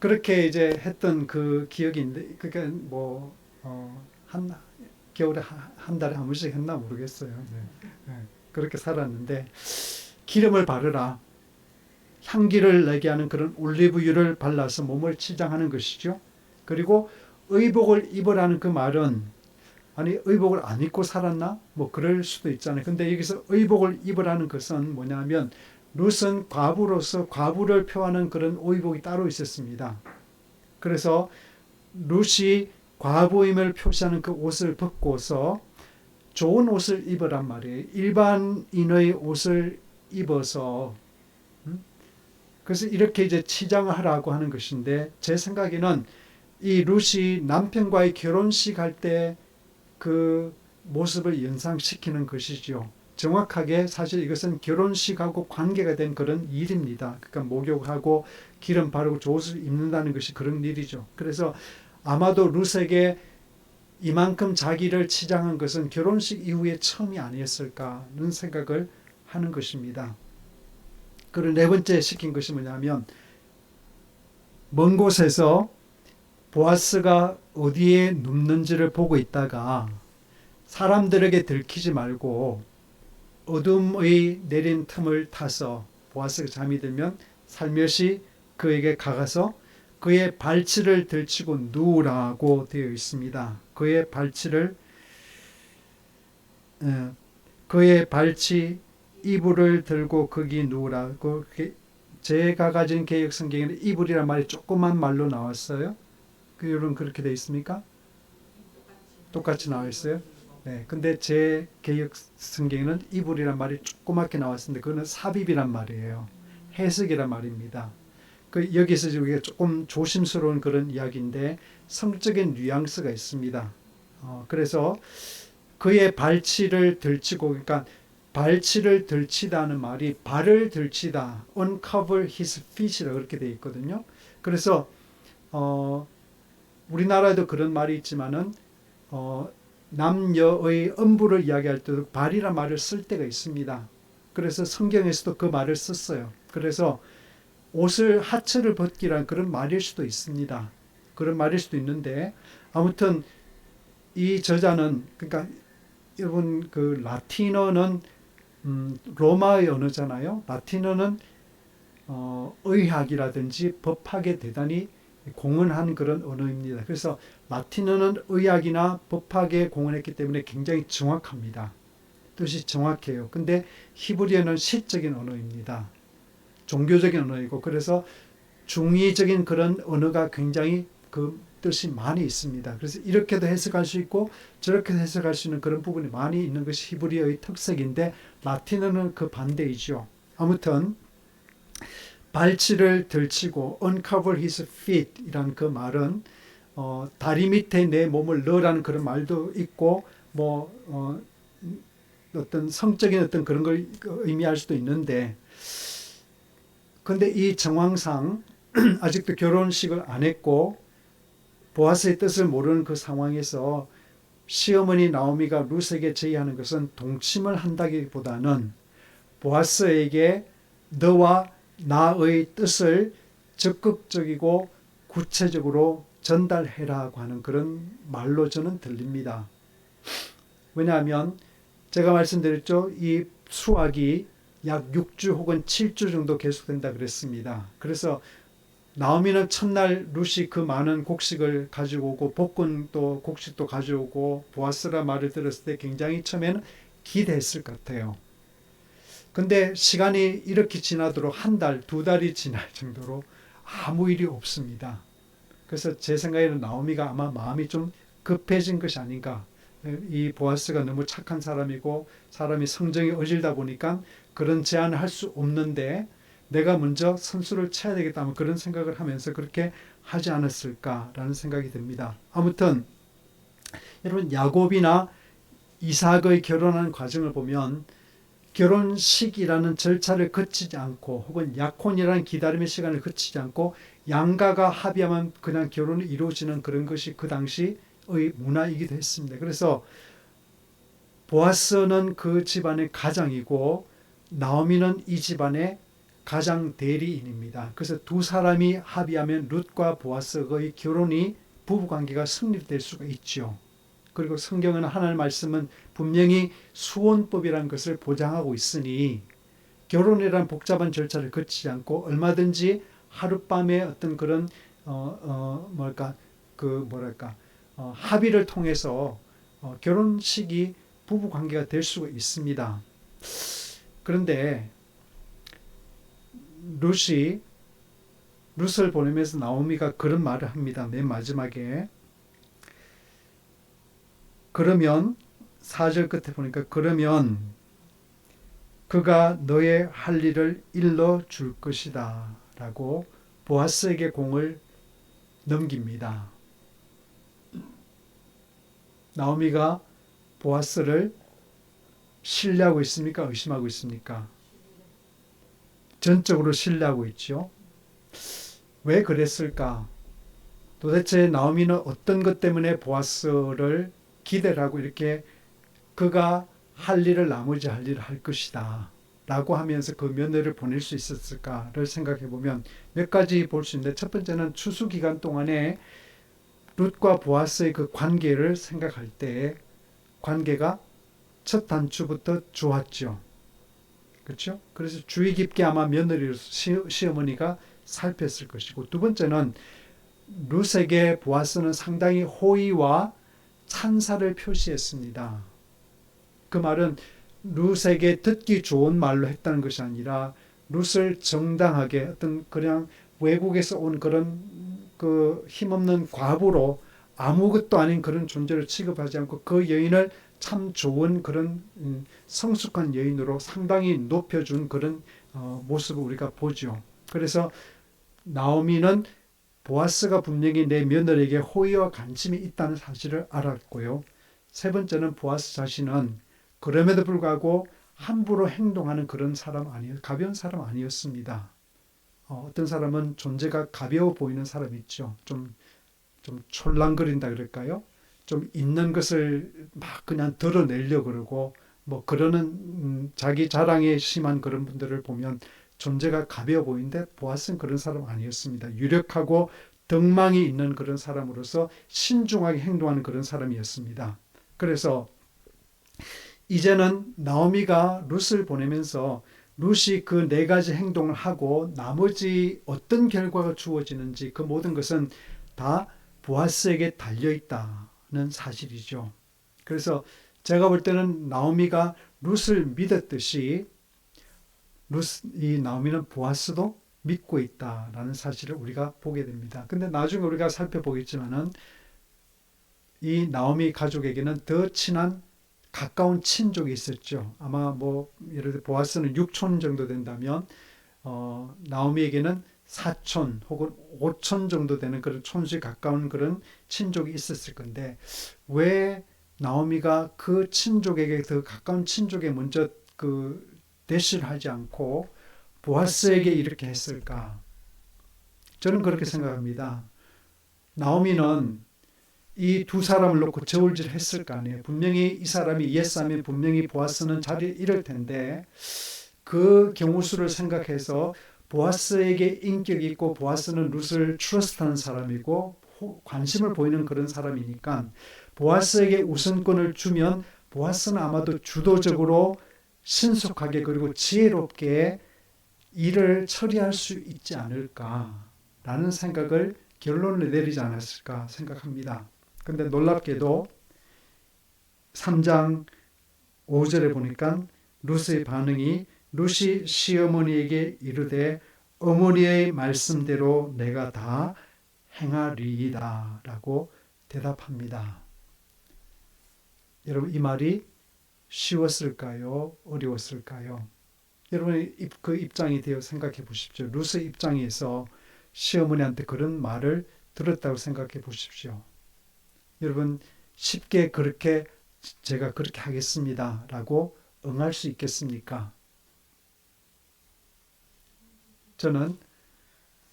그렇게 이제 했던 그 기억이 있는데 그러니까 한 겨울에 한 달에 한 번씩 했나 모르겠어요. 네. 네. 그렇게 살았는데 기름을 바르라. 향기를 내게 하는 그런 올리브유를 발라서 몸을 치장하는 것이죠. 그리고 의복을 입으라는 그 말은 아니 의복을 안 입고 살았나? 뭐 그럴 수도 있잖아요. 근데 여기서 의복을 입으라는 것은 뭐냐면 룻은 과부로서 과부를 표하는 그런 의복이 따로 있었습니다. 그래서 룻이 과부임을 표시하는 그 옷을 벗고서 좋은 옷을 입으란 말이에요. 일반인의 옷을 입어서 그래서 이렇게 이제 치장하라고 하는 것인데 제 생각에는 이 룻이 남편과의 결혼식 할 때 그 모습을 연상시키는 것이죠. 정확하게 사실 이것은 결혼식하고 관계가 된 그런 일입니다. 그러니까 목욕하고 기름 바르고 옷을 입는다는 것이 그런 일이죠. 그래서 아마도 룻에게 이만큼 자기를 치장한 것은 결혼식 이후에 처음이 아니었을까는 생각을 하는 것입니다. 그리고 네 번째 시킨 것이 뭐냐면 먼 곳에서 보아스가 어디에 눕는지를 보고 있다가 사람들에게 들키지 말고 어둠의 내린 틈을 타서 보아스가 잠이 들면 살며시 그에게 가가서 그의 발치를 들치고 누우라고 되어 있습니다. 그의 발치 이불을 들고 거기 누우라고. 제가 가진 개역 성경에는 이불이란 말이 조그만 말로 나왔어요. 여러분 그렇게 돼 있습니까? 똑같이 나와 있어요. 네, 근데 제 개역 성경에는 이불이란 말이 조그맣게 나왔는데 그거는 삽입이란 말이에요. 해석이란 말입니다. 여기서 우리가 조금 조심스러운 그런 이야기인데 성적인 뉘앙스가 있습니다. 그래서 그의 발치를 들치고, 그러니까 발치를 들치다는 말이 발을 들치다, uncover his feet이라고 그렇게 되어 있거든요. 그래서 우리나라에도 그런 말이 있지만은 남녀의 음부를 이야기할 때도 발이란 말을 쓸 때가 있습니다. 그래서 성경에서도 그 말을 썼어요. 그래서 옷을 하체를 벗기란 그런 말일 수도 있습니다. 그런 말일 수도 있는데 아무튼 이 저자는 그러니까 여러분 그 라틴어는 로마의 언어잖아요. 라틴어는 의학이라든지 법학에 대단히 공헌한 그런 언어입니다. 그래서 라틴어는 의학이나 법학에 공헌했기 때문에 굉장히 정확합니다. 뜻이 정확해요. 근데 히브리어는 시적인 언어입니다. 종교적인 언어이고 그래서 중의적인 그런 언어가 굉장히 그 뜻이 많이 있습니다. 그래서 이렇게도 해석할 수 있고 저렇게도 해석할 수 있는 그런 부분이 많이 있는 것이 히브리어의 특색인데 라틴어는 그 반대이죠. 아무튼 발치를 들치고 uncover his feet 이란 그 말은 다리 밑에 내 몸을 넣으라는 그런 말도 있고 어떤 성적인 어떤 그런 걸 의미할 수도 있는데 근데 이 정황상 아직도 결혼식을 안 했고 보아스의 뜻을 모르는 그 상황에서 시어머니 나오미가 룻에게 제의하는 것은 동침을 한다기보다는 보아스에게 너와 나의 뜻을 적극적이고 구체적으로 전달해라고 하는 그런 말로 저는 들립니다. 왜냐하면 제가 말씀드렸죠. 이 수확이 약 6주 혹은 7주 정도 계속된다 그랬습니다. 그래서 나오미는 첫날 룻이 그 많은 곡식을 가지고 오고 볶은 곡식도 가져오고 보아스라 말을 들었을 때 굉장히 처음에는 기대했을 것 같아요. 근데 시간이 이렇게 지나도록 한 달, 두 달이 지날 정도로 아무 일이 없습니다. 그래서 제 생각에는 나오미가 아마 마음이 좀 급해진 것이 아닌가. 이 보아스가 너무 착한 사람이고 사람이 성정이 어질다 보니까 그런 제안을 할 수 없는데 내가 먼저 선수를 쳐야 되겠다 그런 생각을 하면서 그렇게 하지 않았을까라는 생각이 듭니다. 아무튼 여러분 야곱이나 이삭의 결혼하는 과정을 보면 결혼식이라는 절차를 거치지 않고 혹은 약혼이라는 기다림의 시간을 거치지 않고 양가가 합의하면 그냥 결혼이 이루어지는 그런 것이 그 당시의 문화이기도 했습니다. 그래서 보아스는 그 집안의 가장이고 나오미는 이 집안의 가장 대리인입니다. 그래서 두 사람이 합의하면 룻과 보아스의 결혼이 부부관계가 성립될 수가 있죠. 그리고 성경은 하나님의 말씀은 분명히 수혼법이라는 것을 보장하고 있으니 결혼이라는 복잡한 절차를 거치지 않고 얼마든지 하룻밤의 어떤 그런 합의를 통해서 결혼식이 부부 관계가 될 수가 있습니다. 그런데 룻을 보내면서 나오미가 그런 말을 합니다. 맨 마지막에. 그러면 4절 끝에 보니까 그러면 그가 너의 할 일을 일러 줄 것이다 라고 보아스에게 공을 넘깁니다. 나오미가 보아스를 신뢰하고 있습니까? 의심하고 있습니까? 전적으로 신뢰하고 있죠. 왜 그랬을까? 도대체 나오미는 어떤 것 때문에 보아스를 기대를 하고 이렇게 그가 할 일을 나머지 할 일을 할 것이다 라고 하면서 그 며느리를 보낼 수 있었을까를 생각해 보면 몇 가지 볼 수 있는데, 첫 번째는 추수 기간 동안에 룻과 보아스의 그 관계를 생각할 때 관계가 첫 단추부터 좋았죠. 그렇죠? 그래서 주의 깊게 아마 며느리로서 시어머니가 살폈을 것이고, 두 번째는 룻에게 보아스는 상당히 호의와 찬사를 표시했습니다. 그 말은 룻에게 듣기 좋은 말로 했다는 것이 아니라 룻을 정당하게 어떤 그냥 외국에서 온 그런 그 힘없는 과부로 아무것도 아닌 그런 존재를 취급하지 않고 그 여인을 참 좋은 그런 성숙한 여인으로 상당히 높여준 그런 모습을 우리가 보죠. 그래서 나오미는 보아스가 분명히 내 며느리에게 호의와 관심이 있다는 사실을 알았고요. 세 번째는 보아스 자신은 그럼에도 불구하고 함부로 행동하는 그런 사람 가벼운 사람 아니었습니다. 어떤 사람은 존재가 가벼워 보이는 사람이 있죠. 좀 촐랑거린다 그럴까요? 좀 있는 것을 막 그냥 드러내려고 그러고 뭐 그러는 자기 자랑에 심한 그런 분들을 보면 존재가 가벼워 보이는데 보아스는 그런 사람 아니었습니다. 유력하고 덕망이 있는 그런 사람으로서 신중하게 행동하는 그런 사람이었습니다. 그래서 이제는 나오미가 룻을 보내면서 룻이 그 네 가지 행동을 하고 나머지 어떤 결과가 주어지는지 그 모든 것은 다 보아스에게 달려있다는 사실이죠. 그래서 제가 볼 때는 나오미가 룻을 믿었듯이 이 나오미는 보아스도 믿고 있다라는 사실을 우리가 보게 됩니다. 근데 나중에 우리가 살펴보겠지만은 이 나오미 가족에게는 더 친한 가까운 친족이 있었죠. 아마 뭐 예를 들어 보아스는 6촌 정도 된다면 나오미에게는 4촌 혹은 5촌 정도 되는 그런 촌수에 가까운 그런 친족이 있었을 건데 왜 나오미가 그 친족에게 더 가까운 친족에 먼저 그 대시를 하지 않고 보아스에게 이렇게 했을까? 저는 그렇게 생각합니다. 나오미는 이 두 사람을 놓고 저울질 했을 거 아니에요. 분명히 이 사람이 예스하면 분명히 보아스는 자리를 잃을 텐데 그 경우수를 생각해서 보아스에게 인격이 있고 보아스는 룻을 트러스트하는 사람이고 관심을 보이는 그런 사람이니까 보아스에게 우선권을 주면 보아스는 아마도 주도적으로 신속하게 그리고 지혜롭게 일을 처리할 수 있지 않을까라는 생각을 결론을 내리지 않았을까 생각합니다. 그런데 놀랍게도 3장 5절에 보니까 룻의 반응이 룻이 시어머니에게 이르되 어머니의 말씀대로 내가 다 행하리이다 라고 대답합니다. 여러분 이 말이 쉬웠을까요? 어려웠을까요? 여러분 그 입장이 되어 생각해 보십시오. 룻의 입장에서 시어머니한테 그런 말을 들었다고 생각해 보십시오. 여러분 쉽게 그렇게 제가 그렇게 하겠습니다 라고 응할 수 있겠습니까? 저는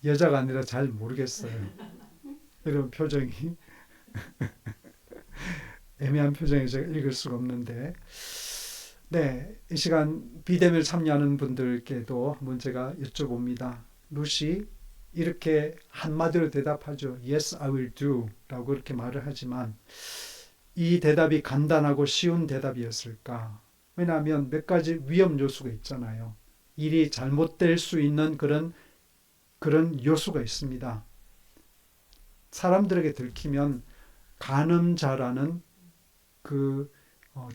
여자가 아니라 잘 모르겠어요. 이런 표정이 애매한 표정이 제가 읽을 수가 없는데, 네, 이 시간 비대면 참여하는 분들께도 한번 제가 여쭤봅니다. 루시 이렇게 한마디로 대답하죠. Yes, I will do 라고 이렇게 말을 하지만 이 대답이 간단하고 쉬운 대답이었을까? 왜냐하면 몇 가지 위험 요소가 있잖아요. 일이 잘못될 수 있는 그런 요소가 있습니다. 사람들에게 들키면 간음자라는 그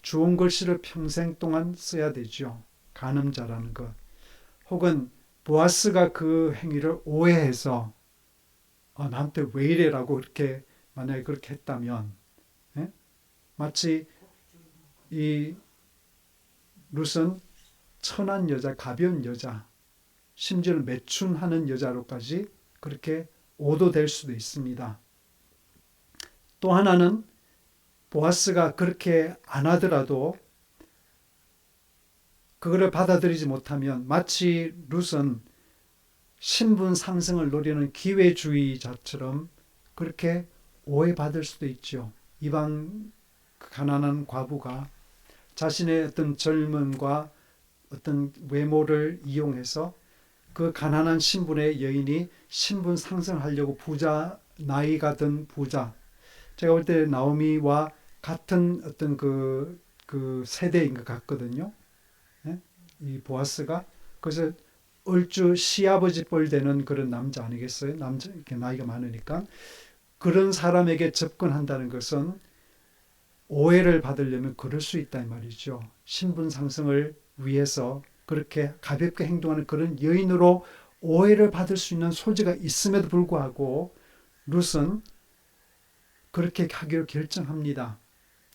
주온 글씨를 평생 동안 써야 되죠. 간음자라는 것. 혹은 보아스가 그 행위를 오해해서 나한테 왜 이래라고 이렇게 만약에 그렇게 했다면, 예? 마치 이 룻은 천한 여자, 가벼운 여자, 심지어는 매춘하는 여자로까지 그렇게 오도될 수도 있습니다. 또 하나는 보아스가 그렇게 안 하더라도 그거를 받아들이지 못하면 마치 룻은 신분 상승을 노리는 기회주의자처럼 그렇게 오해받을 수도 있죠. 이방 가난한 과부가 자신의 어떤 젊음과 어떤 외모를 이용해서 그 가난한 신분의 여인이 신분 상승하려고 나이가 든 부자, 제가 볼 때 나오미와 같은 어떤 그 세대인 것 같거든요. 예? 이 보아스가 그래서 얼추 시아버지 뻘 되는 그런 남자 아니겠어요? 남자 이렇게 나이가 많으니까 그런 사람에게 접근한다는 것은 오해를 받으려면 그럴 수 있다 이 말이죠. 신분 상승을 위해서 그렇게 가볍게 행동하는 그런 여인으로 오해를 받을 수 있는 소지가 있음에도 불구하고 룻은 그렇게 하기로 결정합니다.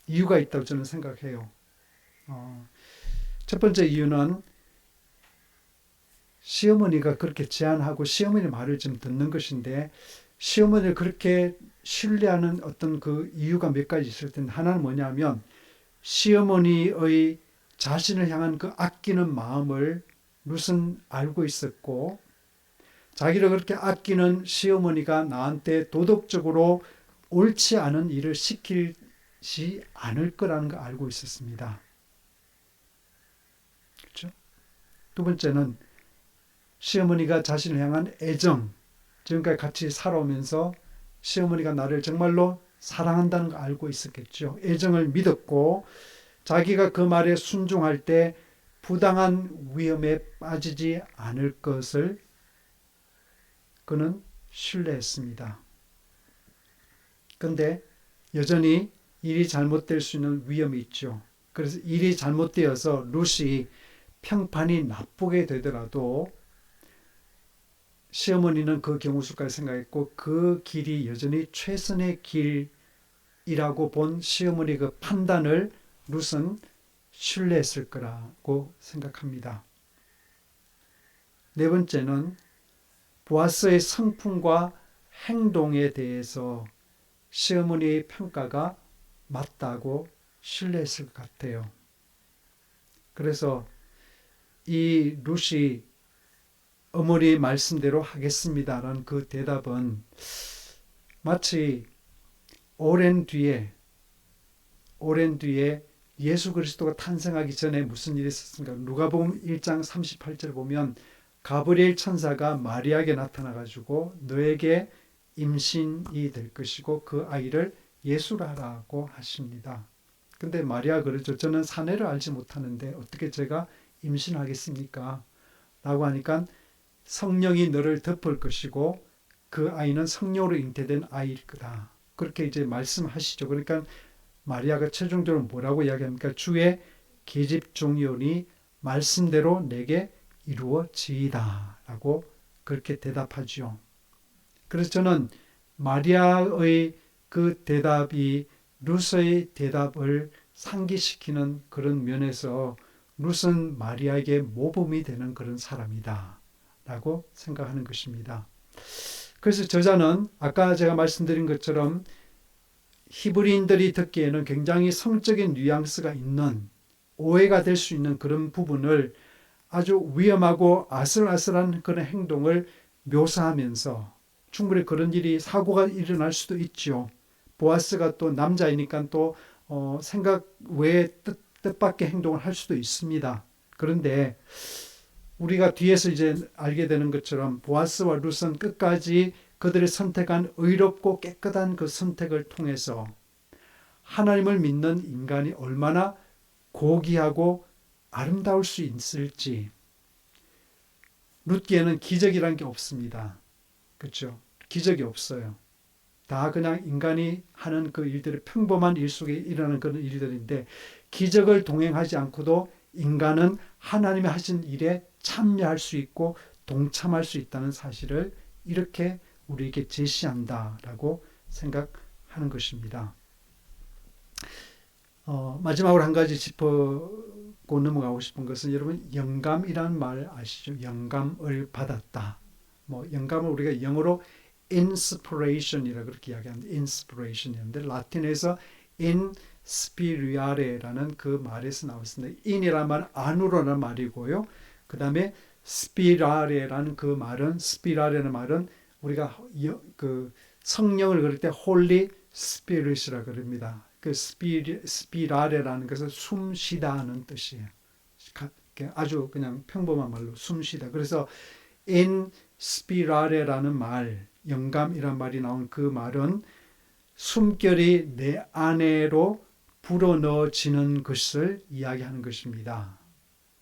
이유가 있다고 저는 생각해요. 첫 번째 이유는 시어머니가 그렇게 제안하고 시어머니 말을 좀 듣는 것인데 시어머니를 그렇게 신뢰하는 어떤 그 이유가 몇 가지 있을 텐데 하나는 뭐냐면 시어머니의 자신을 향한 그 아끼는 마음을 룻은 알고 있었고 자기를 그렇게 아끼는 시어머니가 나한테 도덕적으로 옳지 않은 일을 시키지 않을 거라는 걸 알고 있었습니다. 그렇죠? 두 번째는 시어머니가 자신을 향한 애정, 지금까지 같이 살아오면서 시어머니가 나를 정말로 사랑한다는 걸 알고 있었겠죠. 애정을 믿었고 자기가 그 말에 순종할 때 부당한 위험에 빠지지 않을 것을 그는 신뢰했습니다. 그런데 여전히 일이 잘못될 수 있는 위험이 있죠. 그래서 일이 잘못되어서 룻이 평판이 나쁘게 되더라도 시어머니는 그 경우 수까지 생각했고 그 길이 여전히 최선의 길이라고 본 시어머니 그 판단을 룻은 신뢰했을 거라고 생각합니다. 네 번째는 보아스의 성품과 행동에 대해서 시어머니의 평가가 맞다고 신뢰했을 것 같아요. 그래서 이 룻이 어머니 말씀대로 하겠습니다라는 그 대답은 마치 오랜 뒤에 예수 그리스도가 탄생하기 전에 무슨 일이 있었습니까? 누가복음 1장 38절 보면 가브리엘 천사가 마리아에게 나타나가지고 너에게 임신이 될 것이고 그 아이를 예수라라고 하십니다. 근데 마리아 그러죠. 저는 사내를 알지 못하는데 어떻게 제가 임신하겠습니까? 라고 하니까 성령이 너를 덮을 것이고 그 아이는 성령으로 잉태된 아이일 거다. 그렇게 이제 말씀하시죠. 그러니까 마리아가 최종적으로 뭐라고 이야기합니까? 주의 계집종이오니 말씀대로 내게 이루어지이다 라고 그렇게 대답하죠. 그래서 저는 마리아의 그 대답이 룻의 대답을 상기시키는 그런 면에서 룻은 마리아에게 모범이 되는 그런 사람이다 라고 생각하는 것입니다. 그래서 저자는 아까 제가 말씀드린 것처럼 히브리인들이 듣기에는 굉장히 성적인 뉘앙스가 있는 오해가 될 수 있는 그런 부분을 아주 위험하고 아슬아슬한 그런 행동을 묘사하면서 충분히 그런 일이 사고가 일어날 수도 있죠. 보아스가 또 남자이니까 또 생각 외에 뜻밖의 행동을 할 수도 있습니다. 그런데 우리가 뒤에서 이제 알게 되는 것처럼 보아스와 룻은 끝까지 그들이 선택한 의롭고 깨끗한 그 선택을 통해서 하나님을 믿는 인간이 얼마나 고귀하고 아름다울 수 있을지. 룻기에는 기적이란 게 없습니다. 그렇죠? 기적이 없어요. 다 그냥 인간이 하는 그 일들이 평범한 일 속에 일어나는 그런 일들인데 기적을 동행하지 않고도 인간은 하나님이 하신 일에 참여할 수 있고 동참할 수 있다는 사실을 이렇게 우리에게 제시한다라고 생각하는 것입니다. 마지막으로 한 가지 짚고 넘어가고 싶은 것은 여러분 영감이라는 말 아시죠? 영감을 받았다. 영감을 우리가 영어로 inspiration이라고 그렇게 이야기하는데 inspiration이었는데 라틴에서 inspiriare라는 그 말에서 나왔습니다. in이라는 말은 안으로라는 말이고요. 그 다음에 spirare라는 그 말은 spirare라는 말은 우리가 그 성령을 그릴 때 Holy Spirit이라고 그럽니다. 그 spirare라는 것은 숨쉬다는 뜻이에요. 아주 그냥 평범한 말로 숨쉬다. 그래서 inspirare라는 말, 영감이란 말이 나온 그 말은 숨결이 내 안으로 불어넣어지는 것을 이야기하는 것입니다.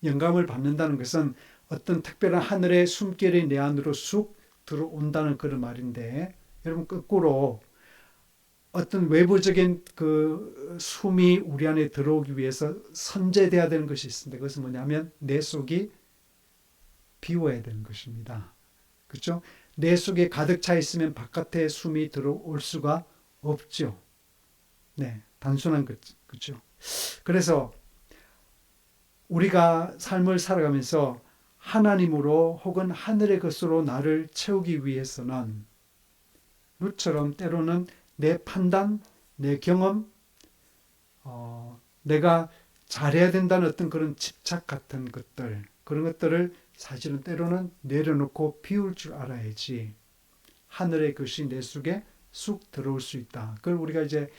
영감을 받는다는 것은 어떤 특별한 하늘의 숨결이 내 안으로 쑥 들어온다는 그런 말인데 여러분 거꾸로 어떤 외부적인 그 숨이 우리 안에 들어오기 위해서 선제돼야 되는 것이 있습니다. 그것은 뭐냐면 내 속이 비워야 되는 것입니다. 그렇죠? 내 속에 가득 차 있으면 바깥에 숨이 들어올 수가 없죠. 네, 단순한 것, 그렇죠? 그래서 우리가 삶을 살아가면서 하나님으로 혹은 하늘의 것으로 나를 채우기 위해서는 룻처럼 때로는 내 판단, 내 경험, 내가 잘해야 된다는 어떤 그런 집착 같은 것들, 그런 것들을 사실은 때로는 내려놓고 비울 줄 알아야지 하늘의 것이 내 속에 쑥 들어올 수 있다. 그걸 우리가 이제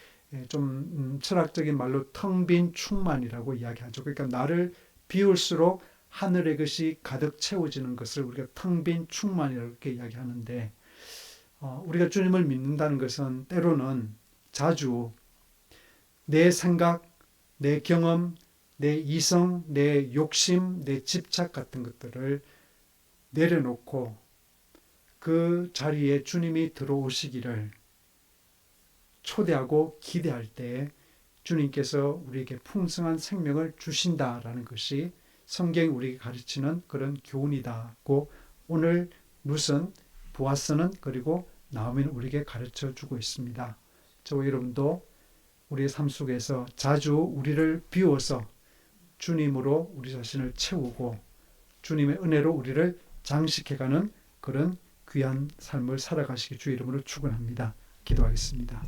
좀 철학적인 말로 텅 빈 충만이라고 이야기하죠. 그러니까 나를 비울수록 하늘의 것이 가득 채워지는 것을 우리가 텅 빈 충만이라고 이렇게 이야기하는데 우리가 주님을 믿는다는 것은 때로는 자주 내 생각, 내 경험, 내 이성, 내 욕심, 내 집착 같은 것들을 내려놓고 그 자리에 주님이 들어오시기를 초대하고 기대할 때 주님께서 우리에게 풍성한 생명을 주신다라는 것이 성경이 우리에게 가르치는 그런 교훈이다고 오늘 룻은, 보아스는 그리고 나오미는 우리에게 가르쳐 주고 있습니다. 저와 여러분도 우리의 삶 속에서 자주 우리를 비워서 주님으로 우리 자신을 채우고 주님의 은혜로 우리를 장식해가는 그런 귀한 삶을 살아가시기 주의 이름으로 축원합니다. 기도하겠습니다.